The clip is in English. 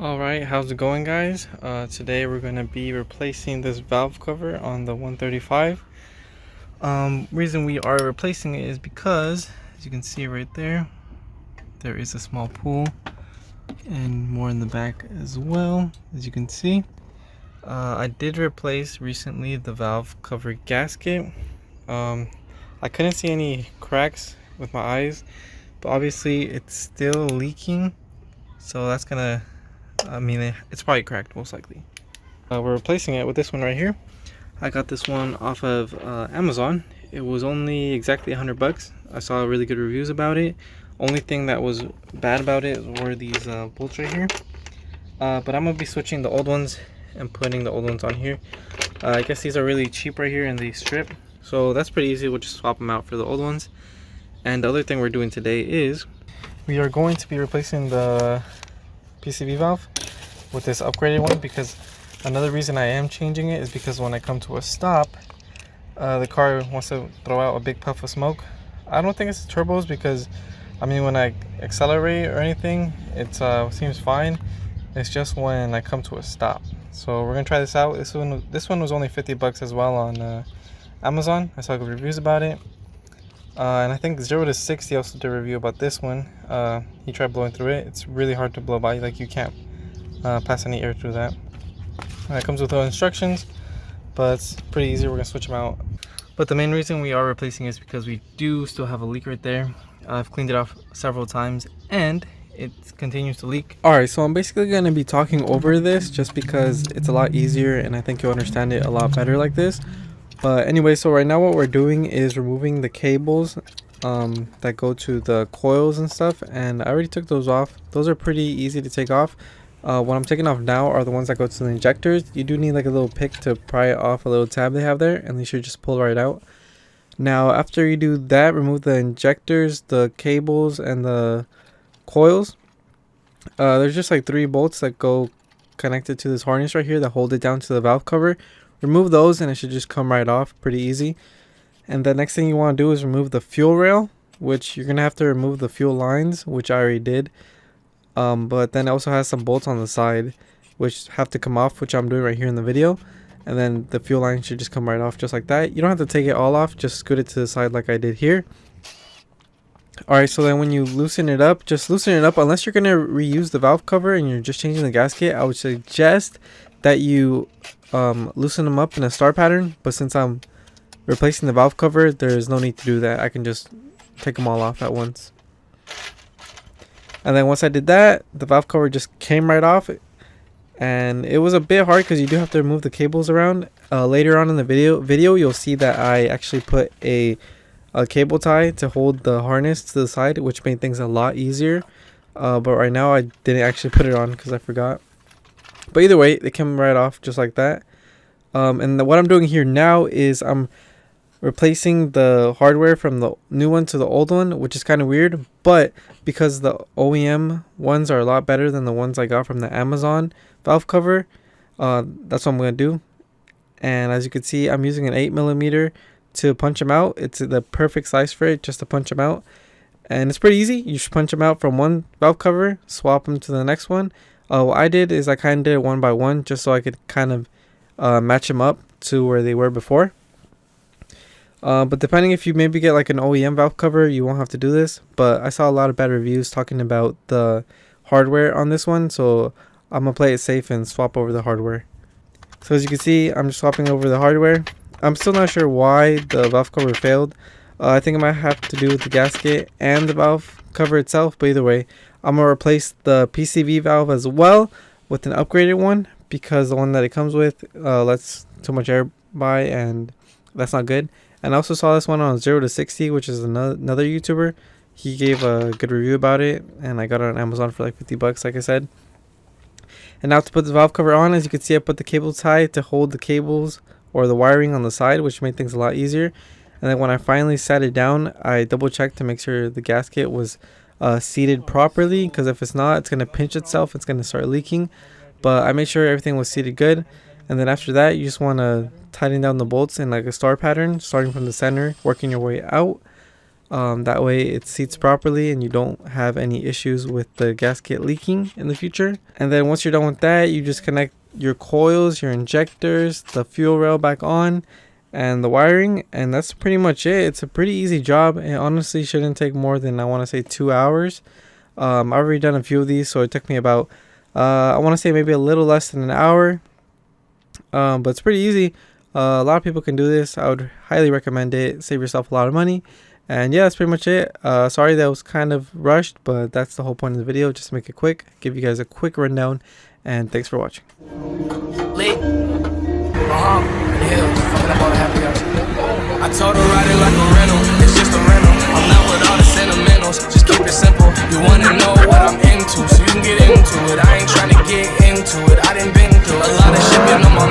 Alright, how's it going, guys? Today we're going to be replacing this valve cover on the 135. Reason we are replacing it is because, as you can see right there, there is a small pool and more in the back as well, as you can see. I did replace recently the valve cover gasket. I couldn't see any cracks with my eyes, but obviously it's still leaking, so that's gonna it's probably cracked most likely. We're replacing it with this one right here. I got this one off of Amazon. It was only exactly 100 bucks. I saw really good reviews about it. Only thing that was bad about it were these bolts right here. But I'm gonna be switching the old ones and putting the old ones on here. I guess these are really cheap right here and they strip. So that's pretty easy. We'll just swap them out for the old ones. And the other thing we're doing today is we are going to be replacing the PCV valve with this upgraded one, because another reason I am changing it is because when I come to a stop, the car wants to throw out a big puff of smoke. I don't think it's the turbos, because I mean when I accelerate or anything it seems fine. It's just when I come to a stop. So we're gonna try this out. This one was only 50 bucks as well on Amazon. I saw good reviews about it. And I think 0 to 60 also did a review about this one. He tried blowing through it. It's really hard to blow by, like you can't pass any air through that. It comes with no instructions, but it's pretty easy. We're gonna switch them out. But the main reason we are replacing is because we do still have a leak right there. I've cleaned it off several times and it continues to leak. Alright, so I'm basically gonna be talking over this just because it's a lot easier and I think you'll understand it a lot better like this. But anyway, so right now what we're doing is removing the cables that go to the coils and stuff, and I already took those off. Those are pretty easy to take off. What I'm taking off now are the ones that go to the injectors. You do need like a little pick to pry it off a little tab they have there, and they should just pull right out. Now after you do that, remove the injectors, the cables, and the coils. There's just like 3 bolts that go connected to this harness right here that hold it down to the valve cover. Remove those and it should just come right off pretty easy. And the next thing you want to do is remove the fuel rail, which you're gonna have to remove the fuel lines, which I already did. But then it also has some bolts on the side which have to come off, which I'm doing right here in the video. And then the fuel line should just come right off just like that. You don't have to take it all off, just scoot it to the side like I did here. Alright, so then when you loosen it up, just loosen it up. Unless you're going to reuse the valve cover and you're just changing the gasket, I would suggest that you loosen them up in a star pattern. But since I'm replacing the valve cover, there's no need to do that. I can just take them all off at once. And then once I did that, the valve cover just came right off. And it was a bit hard because you do have to remove the cables around. Later on in the video you'll see that I actually put a cable tie to hold the harness to the side, which made things a lot easier. But right now I didn't actually put it on because I forgot. But either way, it came right off just like that. And what I'm doing here now is I'm replacing the hardware from the new one to the old one, which is kind of weird. But because the OEM ones are a lot better than the ones I got from the Amazon valve cover, that's what I'm going to do. And as you can see, I'm using an 8mm to punch them out. It's the perfect size for it, just to punch them out. And it's pretty easy. You should punch them out from one valve cover, swap them to the next one. What I did is I kind of did it one by one just so I could kind of match them up to where they were before. But depending if you maybe get like an OEM valve cover, you won't have to do this. But I saw a lot of bad reviews talking about the hardware on this one, so I'm going to play it safe and swap over the hardware. So as you can see, I'm just swapping over the hardware. I'm still not sure why the valve cover failed. I think it might have to do with the gasket and the valve cover itself, but either way, I'm going to replace the PCV valve as well with an upgraded one, because the one that it comes with lets too much air by, and that's not good. And I also saw this one on 0 to 60, which is another YouTuber. He gave a good review about it, and I got it on Amazon for like 50 bucks, like I said. And now to put the valve cover on, as you can see, I put the cable tie to hold the cables or the wiring on the side, which made things a lot easier. And then when I finally sat it down, I double checked to make sure the gasket was seated properly, because if it's not, it's going to pinch itself, it's going to start leaking. But I made sure everything was seated good. And then after that, you just want to tighten down the bolts in like a star pattern, starting from the center, working your way out. That way it seats properly and you don't have any issues with the gasket leaking in the future. And then once you're done with that, you just connect your coils, your injectors, the fuel rail back on, and the wiring, and that's pretty much it. It's a pretty easy job. It honestly shouldn't take more than, I want to say, 2 hours. I've already done a few of these, so it took me about I want to say maybe a little less than an hour, but it's pretty easy. A lot of people can do this. I would highly recommend it. Save yourself a lot of money. And yeah, that's pretty much it. Sorry that was kind of rushed, but that's the whole point of the video. Just make it quick, give you guys a quick rundown, and thanks for watching. Lit. Yeah, fucking up all the happy hours. I told her ride it like a rental, it's just a rental. I'm not with all the sentimentals, just keep it simple. You wanna know what I'm into, so you can get into it. I ain't trying to get into it, I done been through a lot of shit, been on my